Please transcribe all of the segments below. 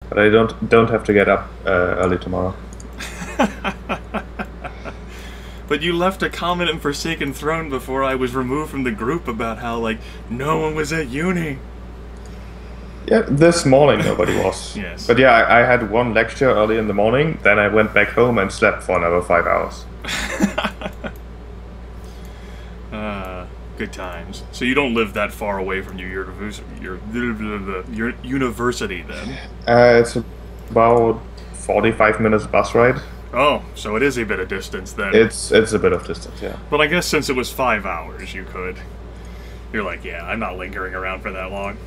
But I don't have to get up early tomorrow. But you left a comment in Forsaken Throne before I was removed from the group about how, like, no one was at uni. Yeah, this morning nobody was. Yes. But yeah, I had one lecture early in the morning, then I went back home and slept for another 5 hours. Good times. So you don't live that far away from your university, then? It's about 45 minutes bus ride. Oh, so it is a bit of distance, then. It's a bit of distance, yeah. But I guess since it was 5 hours, you could. You're like, yeah, I'm not lingering around for that long.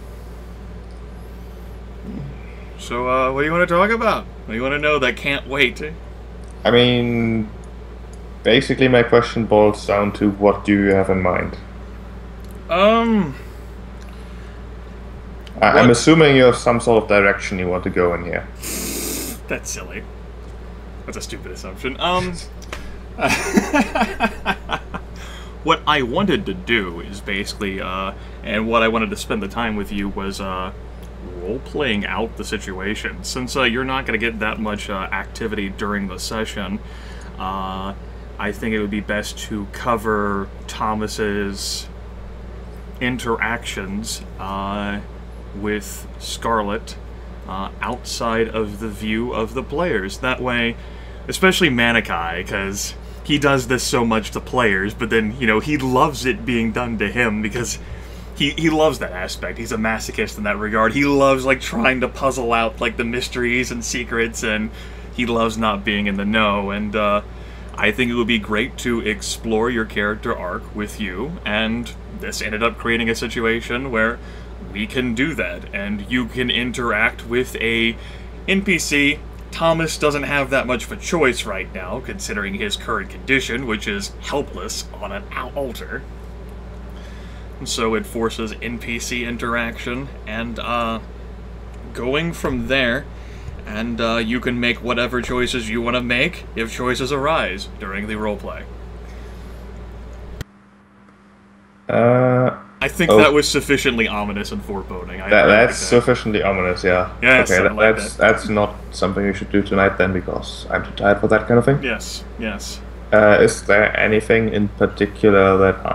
So, what do you want to talk about? What do you want to know that can't wait? I mean, basically my question boils down to what do you have in mind? I'm assuming you have some sort of direction you want to go in here. That's silly. That's a stupid assumption. What I wanted to do is basically, and what I wanted to spend the time with you was, role-playing out the situation. Since you're not going to get that much activity during the session, I think it would be best to cover Thomas's interactions with Scarlet outside of the view of the players. That way, especially Manaki, because he does this so much to players, but then, you know, he loves it being done to him because he loves that aspect. He's a masochist in that regard. He loves, like, trying to puzzle out, like, the mysteries and secrets, and he loves not being in the know, and I think it would be great to explore your character arc with you, and this ended up creating a situation where we can do that, and you can interact with a NPC. Thomas doesn't have that much of a choice right now, considering his current condition, which is helpless on an altar. So it forces NPC interaction, and going from there, and you can make whatever choices you want to make if choices arise during the roleplay. I think that was sufficiently ominous and foreboding. That's sufficiently ominous, yeah. Yeah, okay, that's not something you should do tonight then, because I'm too tired for that kind of thing. Yes, yes. Is there anything in particular that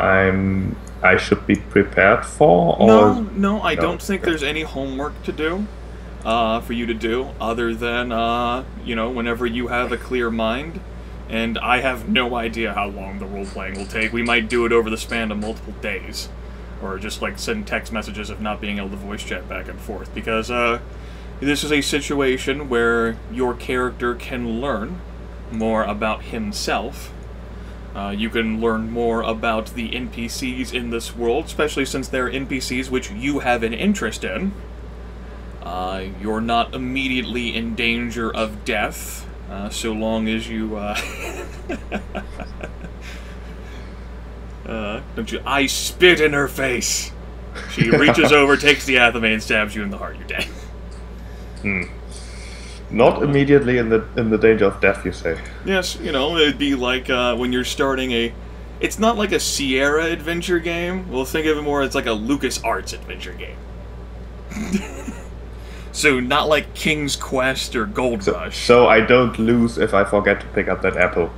I should be prepared for? Or No, I don't think there's any homework to do, for you to do, other than, you know, whenever you have a clear mind. And I have no idea how long the role-playing will take. We might do it over the span of multiple days. Or just, like, send text messages of not being able to voice chat back and forth. Because, this is a situation where your character can learn more about himself. You can learn more about the NPCs in this world, especially since they're NPCs which you have an interest in. You're not immediately in danger of death. So long as you, don't you... I spit in her face! She reaches over, takes the athame, and stabs you in the heart. You're dead. Not immediately in the danger of death, you say? Yes, you know, it'd be like, when you're starting a... It's not like a Sierra adventure game. We'll think of it more as like a LucasArts adventure game. So, not like King's Quest or Gold Rush. So I don't lose if I forget to pick up that apple.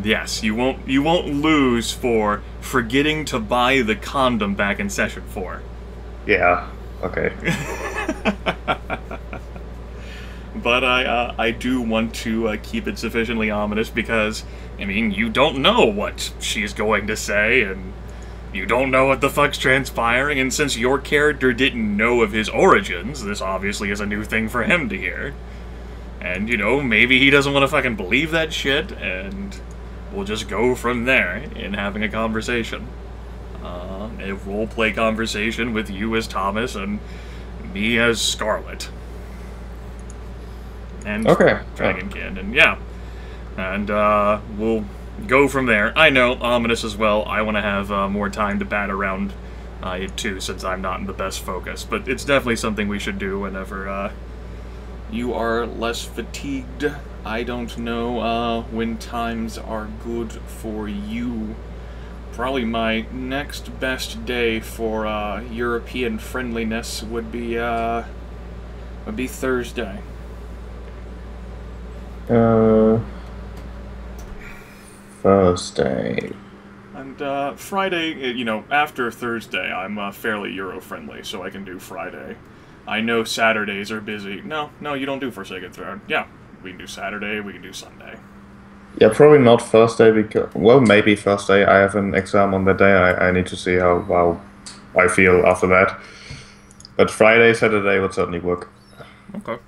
Yes, you won't lose for forgetting to buy the condom back in session 4. Yeah, okay. But I do want to keep it sufficiently ominous because, I mean, you don't know what she's going to say, and you don't know what the fuck's transpiring, and since your character didn't know of his origins, this obviously is a new thing for him to hear. And, you know, maybe he doesn't want to fucking believe that shit, and we'll just go from there in having a conversation. A roleplay conversation with you as Thomas and me as Scarlet. And Dragonkin, and yeah. And, we'll go from there. I know, ominous as well. I want to have more time to bat around it too, since I'm not in the best focus. But it's definitely something we should do whenever you are less fatigued. I don't know when times are good for you. Probably my next best day for European friendliness would be Would be Thursday. Thursday. And Friday, you know, after Thursday, I'm fairly Euro-friendly, so I can do Friday. I know Saturdays are busy. No, you don't do Forsaken Throne. Yeah, we can do Saturday, we can do Sunday. Yeah, probably not Thursday, because... Well, maybe Thursday. I have an exam on that day. I need to see how I feel after that. But Friday, Saturday would certainly work. Okay.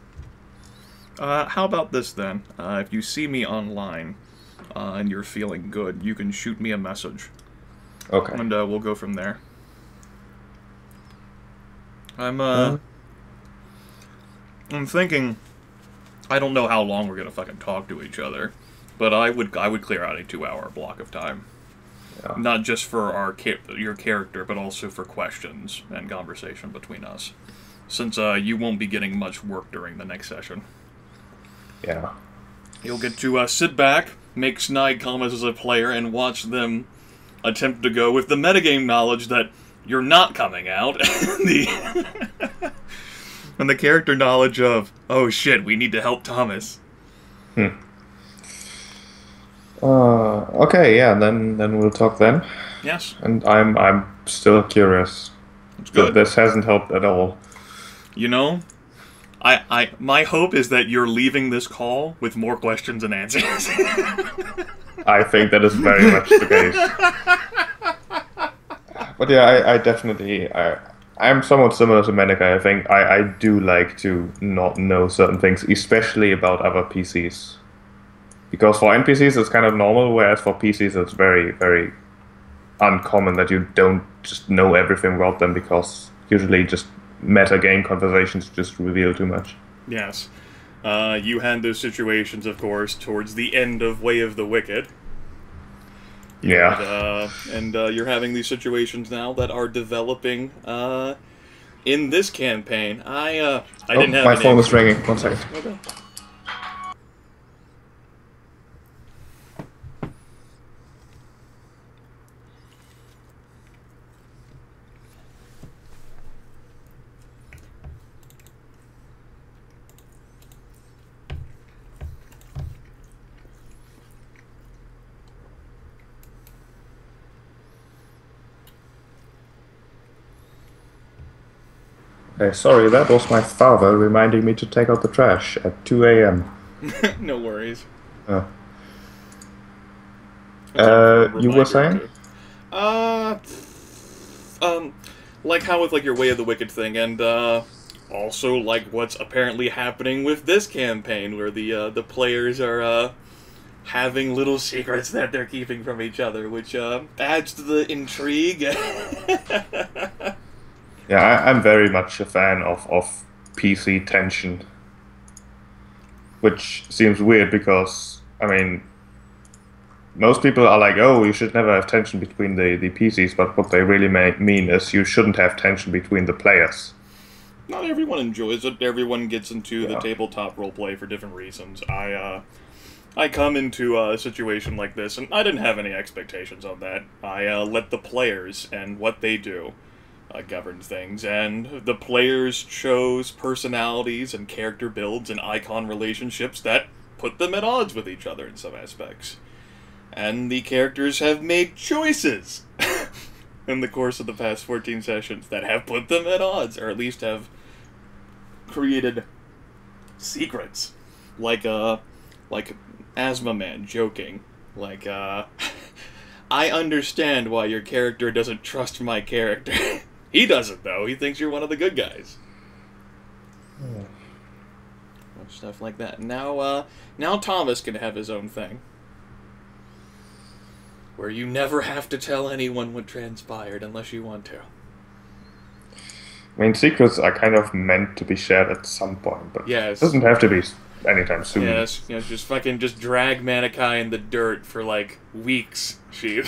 How about this, then? If you see me online, and you're feeling good, you can shoot me a message. Okay. And we'll go from there. I'm thinking... I don't know how long we're gonna fucking talk to each other, but I would clear out a 2-hour block of time. Yeah. Not just for your character, but also for questions and conversation between us. Since you won't be getting much work during the next session. Yeah. You'll get to sit back, make snide comments as a player, and watch them attempt to go with the metagame knowledge that you're not coming out, and the character knowledge of, oh shit, we need to help Thomas. Okay, yeah, then we'll talk then. Yes. And I'm still curious. It's good. This hasn't helped at all. You know, my hope is that you're leaving this call with more questions and answers. I think that is very much the case. But yeah, I definitely... I'm somewhat similar to Manaki. I think I do like to not know certain things, especially about other PCs. Because for NPCs it's kind of normal, whereas for PCs it's very, very uncommon that you don't just know everything about them, because usually just meta-game conversations just reveal too much. Yes. You had those situations, of course, towards the end of Way of the Wicked. Yeah. And you're having these situations now that are developing in this campaign. I didn't have my phone is ringing. 1 second. Okay. Hey, sorry, that was my father reminding me to take out the trash at 2 a.m. No worries. You were saying? Like how with like your Way of the Wicked thing, and also like what's apparently happening with this campaign, where the players are having little secrets that they're keeping from each other, which adds to the intrigue. Yeah, I'm very much a fan of PC tension. Which seems weird because, I mean, most people are like, oh, you should never have tension between the PCs, but what they really mean is you shouldn't have tension between the players. Not everyone enjoys it. Everyone gets into the tabletop roleplay for different reasons. I come into a situation like this, and I didn't have any expectations on that. I let the players and what they do govern things, and the players chose personalities and character builds and icon relationships that put them at odds with each other in some aspects. And the characters have made choices in the course of the past 14 sessions that have put them at odds, or at least have created secrets. Like Asthma Man joking, like, I understand why your character doesn't trust my character. He doesn't, though. He thinks you're one of the good guys. Stuff like that. Now Thomas can have his own thing. Where you never have to tell anyone what transpired unless you want to. I mean, secrets are kind of meant to be shared at some point, but yes. It doesn't have to be anytime soon. Yes, just fucking just drag Manaki in the dirt for, like, weeks, Sheep.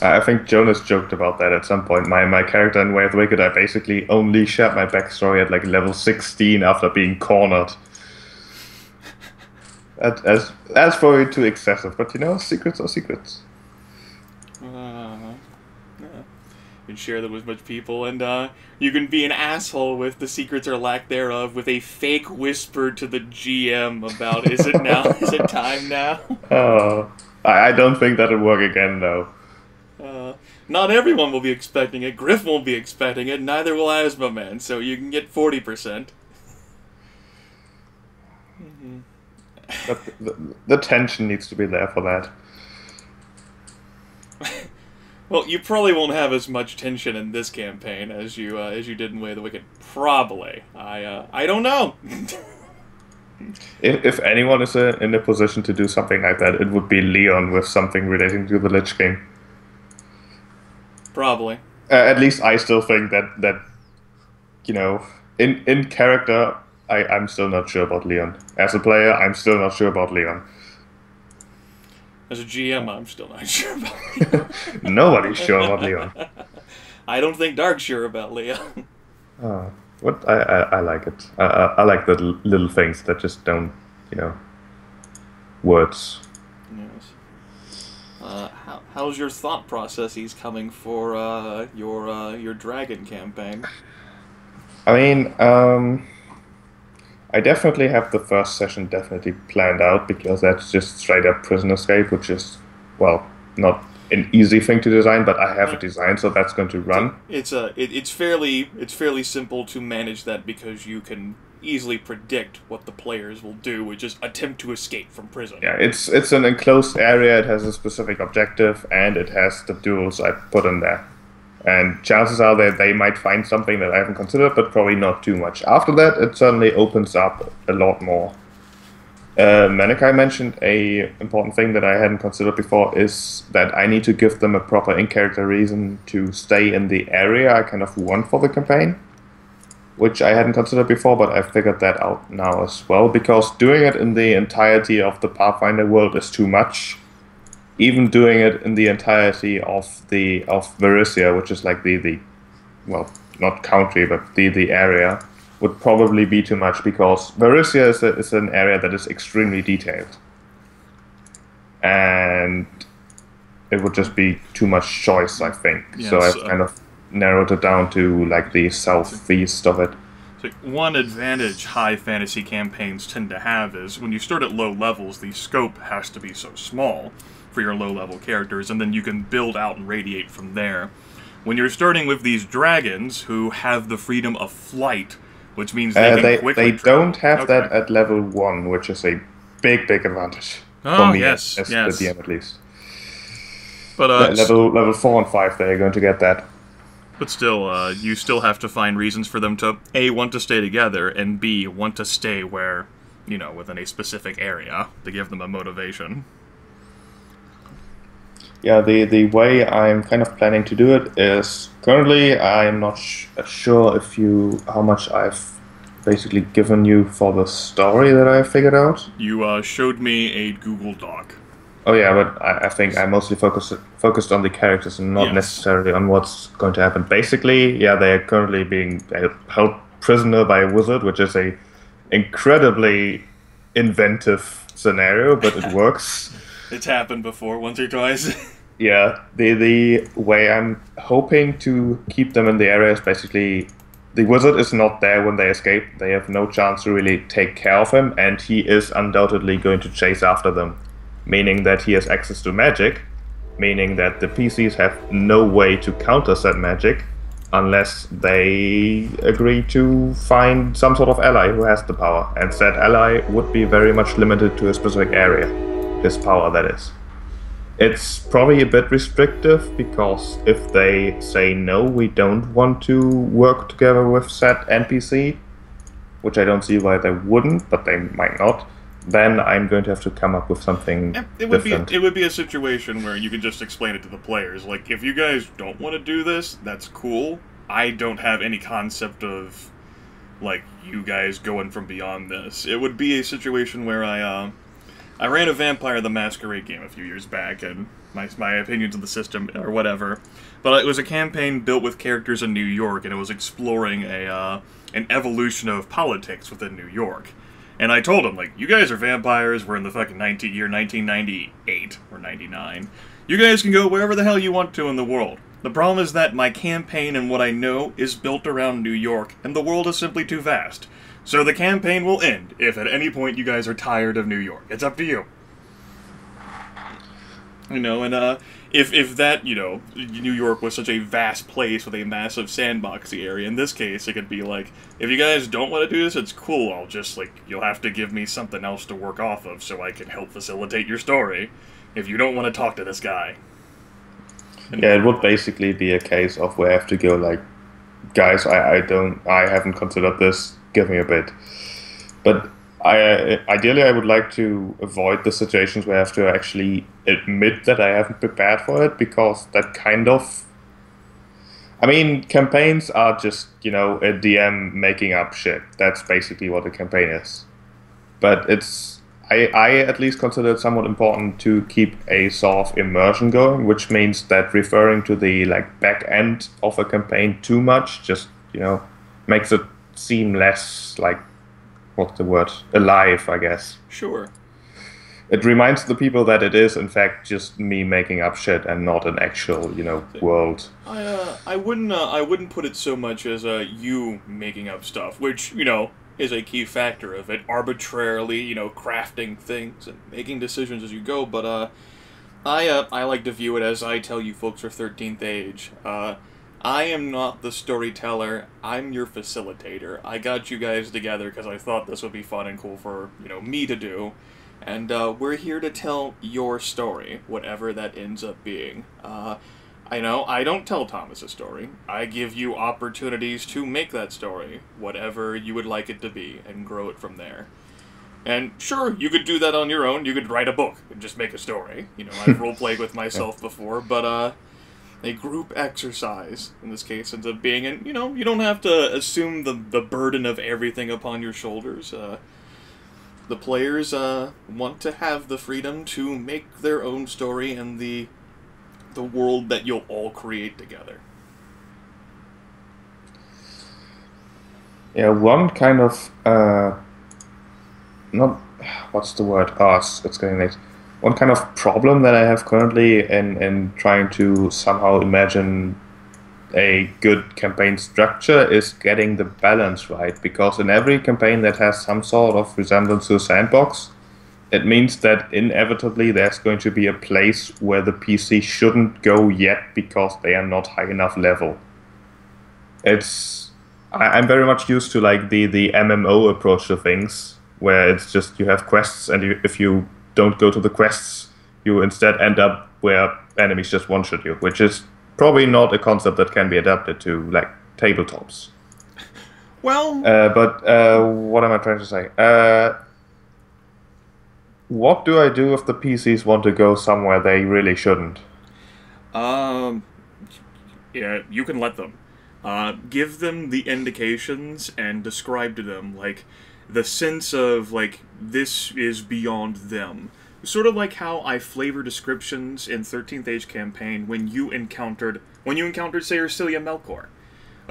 I think Jonas joked about that at some point. My character in Way of the Wicked, I basically only shared my backstory at, like, level 16 after being cornered. That's probably too excessive, but, you know, secrets are secrets. You can share them with much people, and you can be an asshole with the secrets or lack thereof with a fake whisper to the GM about, is it now? Is it time now? Oh, I don't think that'll work again, though. Not everyone will be expecting it. Gryph won't be expecting it. Neither will Asthma Man. So you can get 40%. But the tension needs to be there for that. Well, you probably won't have as much tension in this campaign as you did in Way of the Wicked. Probably. I don't know. If anyone is in a position to do something like that, it would be Leon with something relating to the Lich King. Probably. At least I still think that you know, in character, I'm still not sure about Leon. As a player, I'm still not sure about Leon. As a GM, I'm still not sure about Leon. Nobody's sure about Leon. I don't think Dark's sure about Leon. What I like it. I like the little things that just don't, words. Yes. How's your thought processes coming for your dragon campaign? I mean, I definitely have the first session definitely planned out, because that's just straight up prison escape, which is, well, not an easy thing to design, but I have it designed, so that's going to run. It's fairly simple to manage that, because you can easily predict what the players will do, which is attempt to escape from prison. Yeah, it's an enclosed area, it has a specific objective, and it has the duels I put in there. And chances are that they might find something that I haven't considered, but probably not too much. After that, it certainly opens up a lot more. Manaki mentioned a important thing that I hadn't considered before, is that I need to give them a proper in-character reason to stay in the area I kind of want for the campaign, which I hadn't considered before, but I figured that out now as well, because doing it in the entirety of the Pathfinder world is too much. Even doing it in the entirety of Varisia, which is like the well, not country, but the area, would probably be too much, because Varisia is an area that is extremely detailed. And it would just be too much choice, I think. Yes, so I've kind of narrowed it down to like the southeast of it. So one advantage high fantasy campaigns tend to have is when you start at low levels, the scope has to be so small for your low-level characters, and then you can build out and radiate from there. When you're starting with these dragons who have the freedom of flight, which means they can quickly travel. Don't have that at level 1, which is a big advantage. For me, yes, as yes. the DM at least. But level 4 and 5, they're going to get that. But still, you still have to find reasons for them to, A, want to stay together, and B, want to stay where, within a specific area, to give them a motivation. Yeah, the way I'm kind of planning to do it is, currently I'm not sure how much I've basically given you for the story that I figured out. You showed me a Google Doc. Oh yeah, but I think I mostly focused on the characters and not necessarily on what's going to happen. Basically, yeah, they are currently being held prisoner by a wizard, which is a incredibly inventive scenario, but it works. It's happened before, once or twice. Yeah, the way I'm hoping to keep them in the area is basically the wizard is not there when they escape. They have no chance to really take care of him, and he is undoubtedly going to chase after them, meaning that he has access to magic, meaning that the PCs have no way to counter said magic unless they agree to find some sort of ally who has the power, and said ally would be very much limited to a specific area. His power, that is. It's probably a bit restrictive, because if they say no, we don't want to work together with said NPC, which I don't see why they wouldn't, but they might not, then I'm going to have to come up with something different. It would be a situation where you can just explain it to the players. Like, if you guys don't want to do this, that's cool. I don't have any concept of, like, you guys going from beyond this. It would be a situation where I ran a Vampire the Masquerade game a few years back, and my opinions of the system or whatever. But it was a campaign built with characters in New York, and it was exploring an evolution of politics within New York. And I told them, like, you guys are vampires, we're in the fucking year 1998, or 99. You guys can go wherever the hell you want to in the world. The problem is that my campaign and what I know is built around New York, and the world is simply too vast. So the campaign will end if at any point you guys are tired of New York. It's up to you. You know, and if that, you know, New York was such a vast place with a massive sandboxy area, in this case, it could be like, if you guys don't want to do this, it's cool, I'll just, like, you'll have to give me something else to work off of so I can help facilitate your story, if you don't want to talk to this guy. And yeah, it would basically be a case of where I have to go, like, guys, I haven't considered this, give me a bit. But ideally, I would like to avoid the situations where I have to actually admit that I haven't prepared for it, because that kind of... I mean, campaigns are just, you know, a DM making up shit. That's basically what a campaign is. But it's... I at least consider it somewhat important to keep a sort of immersion going, which means that referring to the, like, back end of a campaign too much just, you know, makes it seem less, like, what's the word? Alive, I guess. Sure. It reminds the people that it is, in fact, just me making up shit and not an actual, you know, world. I wouldn't put it so much as you making up stuff, which, you know, is a key factor of it. Arbitrarily, you know, crafting things and making decisions as you go. But I like to view it as I tell you folks are 13th age. I am not the storyteller, I'm your facilitator. I got you guys together because I thought this would be fun and cool for, you know, me to do. And we're here to tell your story, whatever that ends up being. I know, I don't tell Thomas a story. I give you opportunities to make that story, whatever you would like it to be, and grow it from there. And sure, you could do that on your own. You could write a book and just make a story. You know, I've role-played with myself before, but, a group exercise, in this case, ends up being, and, you know, you don't have to assume the burden of everything upon your shoulders. The players want to have the freedom to make their own story and the world that you'll all create together. Yeah, one kind of, not, what's the word? Oh, it's getting late. One kind of problem that I have currently in trying to somehow imagine a good campaign structure is getting the balance right, because in every campaign that has some sort of resemblance to a sandbox, it means that inevitably there's going to be a place where the PC shouldn't go yet because they are not high enough level. I'm very much used to, like, the MMO approach to things, where it's just you have quests, and if you don't go to the quests, you instead end up where enemies just one-shot you, which is probably not a concept that can be adapted to, like, tabletops. Well... but what am I trying to say? What do I do if the PCs want to go somewhere they really shouldn't? Yeah, you can let them. Give them the indications and describe to them, like, the sense of, like, this is beyond them. Sort of like how I flavor descriptions in 13th Age Campaign when you encountered, say, Ursilia Melkor.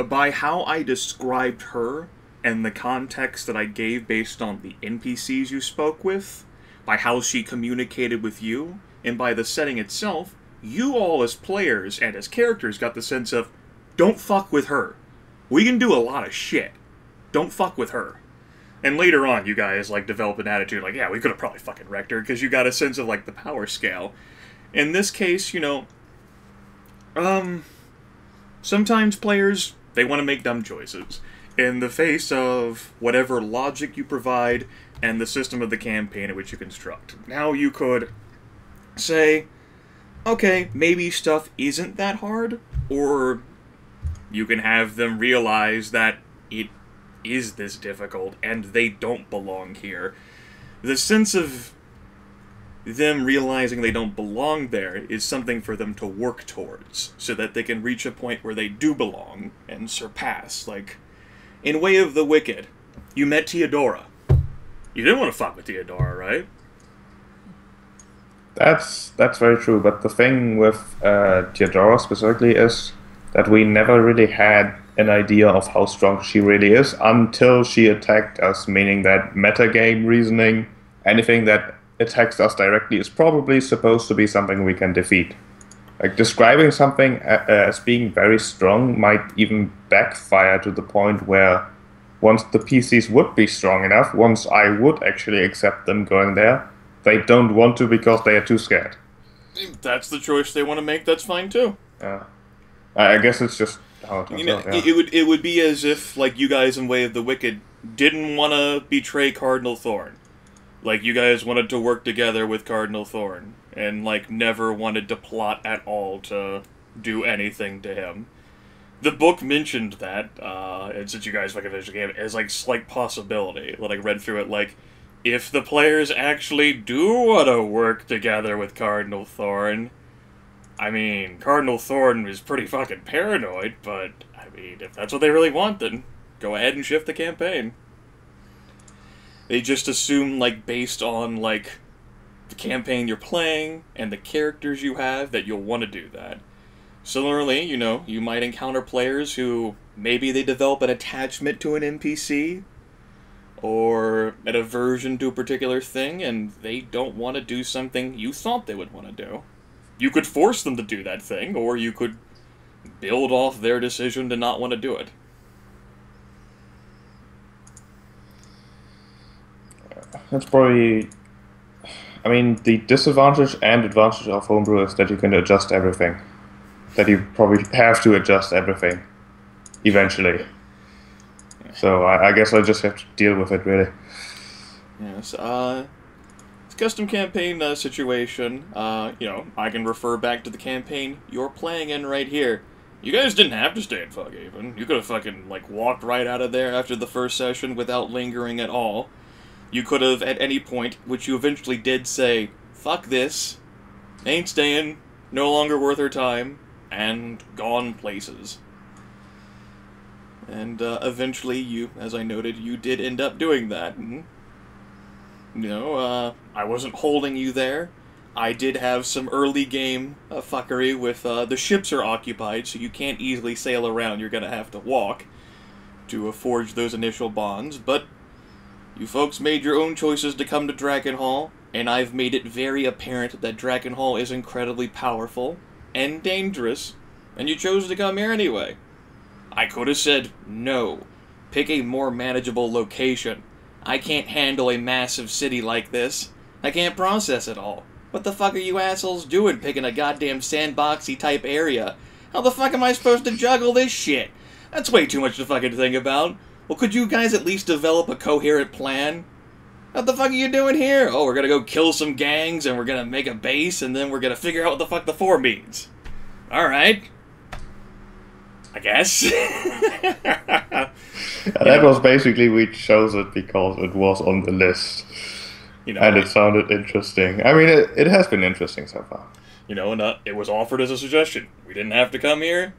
By how I described her and the context that I gave based on the NPCs you spoke with, by how she communicated with you, and by the setting itself, you all as players and as characters got the sense of, don't fuck with her. We can do a lot of shit. Don't fuck with her. And later on, you guys, like, develop an attitude like, yeah, we could have probably fucking wrecked her, because you got a sense of, like, the power scale. In this case, you know, sometimes players, they want to make dumb choices. In the face of whatever logic you provide and the system of the campaign in which you construct. Now you could say, okay, maybe stuff isn't that hard, or you can have them realize that it is this difficult and they don't belong here. The sense of them realizing they don't belong there is something for them to work towards, so that they can reach a point where they do belong and surpass. Like, in Way of the Wicked, you met Theodora. You didn't want to fuck with Theodora, right? That's very true, but the thing with Theodora specifically is that we never really had an idea of how strong she really is until she attacked us, meaning that metagame reasoning, anything that attacks us directly is probably supposed to be something we can defeat. Like, describing something as being very strong might even backfire to the point where once the PCs would be strong enough, once I would actually accept them going there, they don't want to because they are too scared. If that's the choice they want to make, that's fine too. I guess it's just how it turns out, yeah. It would be as if, like, you guys in Way of the Wicked didn't want to betray Cardinal Thorn. Like, you guys wanted to work together with Cardinal Thorn, and, like, never wanted to plot at all to do anything to him. The book mentioned that, and since you guys fucking finished the game, as, like, slight possibility. When I read through it, like, if the players actually do want to work together with Cardinal Thorn, I mean, Cardinal Thorn is pretty fucking paranoid, but, I mean, if that's what they really want, then go ahead and shift the campaign. They just assume, like, based on, like, the campaign you're playing and the characters you have, that you'll want to do that. Similarly, you know, you might encounter players who maybe they develop an attachment to an NPC or an aversion to a particular thing, and they don't want to do something you thought they would want to do. You could force them to do that thing, or you could build off their decision to not want to do it. That's probably... I mean, the disadvantage and advantage of homebrew is that you can adjust everything. That you probably have to adjust everything, eventually. So I guess I just have to deal with it, really. Yes, it's a custom campaign situation. You know, I can refer back to the campaign you're playing in right here. You guys didn't have to stay in Foghaven. You could have fucking, like, walked right out of there after the first session without lingering at all. You could have, at any point, which you eventually did, say, fuck this, ain't staying, no longer worth her time, and gone places. And eventually you, as I noted, you did end up doing that. And, you know, I wasn't holding you there. I did have some early game fuckery with the ships are occupied, so you can't easily sail around. You're going to have to walk to forge those initial bonds. But you folks made your own choices to come to Drakenhall, and I've made it very apparent that Drakenhall is incredibly powerful and dangerous, and you chose to come here anyway. I could have said, no, pick a more manageable location. I can't handle a massive city like this. I can't process it all. What the fuck are you assholes doing picking a goddamn sandboxy type area? How the fuck am I supposed to juggle this shit? That's way too much to fucking think about. Well, could you guys at least develop a coherent plan? What the fuck are you doing here? Oh, we're gonna go kill some gangs, and we're gonna make a base, and then we're gonna figure out what the fuck the 4 means. Alright. I guess. That was basically, we chose it because it was on the list. You know, and it sounded interesting. I mean, it has been interesting so far. You know, and it was offered as a suggestion. We didn't have to come here.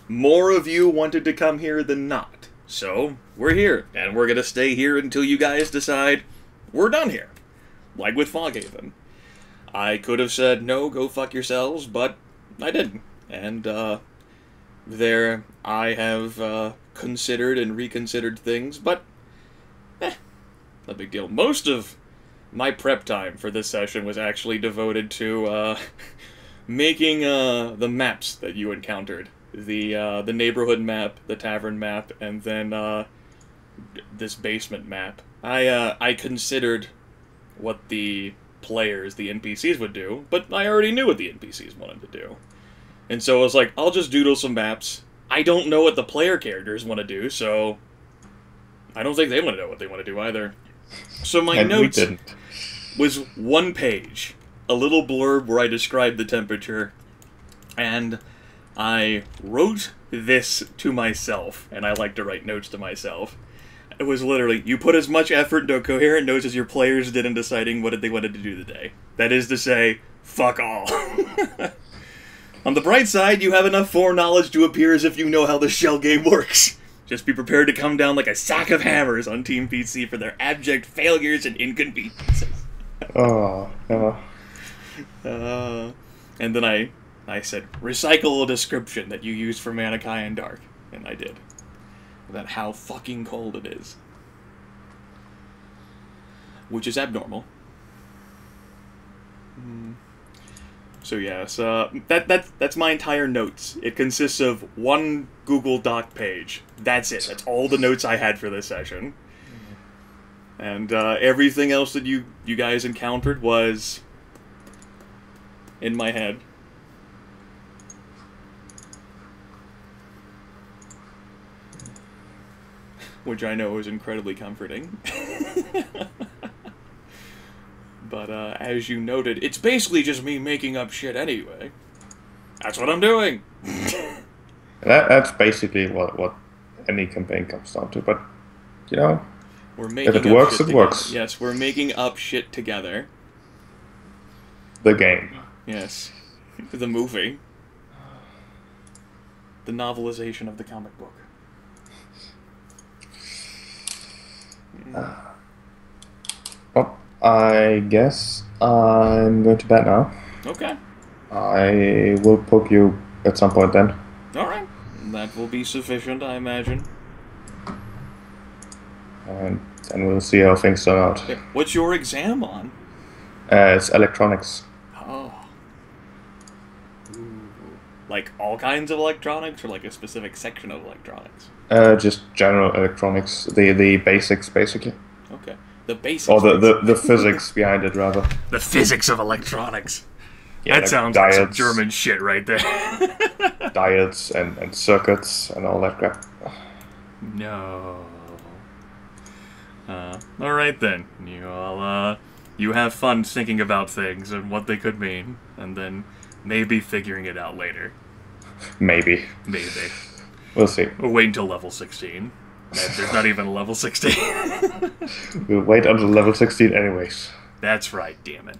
More of you wanted to come here than not. So, we're here, and we're gonna stay here until you guys decide we're done here. Like with Foghaven. I could have said, no, go fuck yourselves, but I didn't. And, there I have, considered and reconsidered things, but, no big deal. Most of my prep time for this session was actually devoted to, making, the maps that you encountered. The neighborhood map, the tavern map, and then, this basement map. I considered what the players, the NPCs, would do, but I already knew what the NPCs wanted to do. And so I was like, I'll just doodle some maps. I don't know what the player characters want to do, so I don't think they want to know what they want to do either. So my notes was 1 page, a little blurb where I described the temperature, and I wrote this to myself, and I like to write notes to myself. It was literally, you put as much effort into a coherent notes as your players did in deciding what they wanted to do today. That is to say, fuck all. On the bright side, you have enough foreknowledge to appear as if you know how the shell game works. Just be prepared to come down like a sack of hammers on Team PC for their abject failures and inconveniences. Oh, and then I said, recycle a description that you used for Manaki and Dark. And I did. About how fucking cold it is. Which is abnormal. So yes, that's my entire notes. It consists of one Google Doc page. That's it. That's all the notes I had for this session. And everything else that you guys encountered was in my head. Which I know is incredibly comforting. But as you noted, it's basically just me making up shit anyway. That's what I'm doing. That's basically what any campaign comes down to. But you know, if it works, it works. Yes, we're making up shit together. The game. Yes, the movie, the novelization of the comic book. Well, I guess I'm going to bed now. Okay. I will poke you at some point then. Alright. That will be sufficient, I imagine. And then we'll see how things turn out. Okay. What's your exam on? It's electronics. Oh. Ooh. Like all kinds of electronics, or like a specific section of electronics? Just general electronics. The basics, basically. Okay. The basics. Or the physics behind it, rather. The physics of electronics. Yeah, that like sounds diodes, like some German shit right there. Diodes and circuits and all that crap. No. Alright then. You have fun thinking about things and what they could mean, and then maybe figuring it out later. Maybe. Maybe. We'll see. We'll wait until level 16. There's not even a level 16. We'll wait until level 16 anyways. That's right, damn it.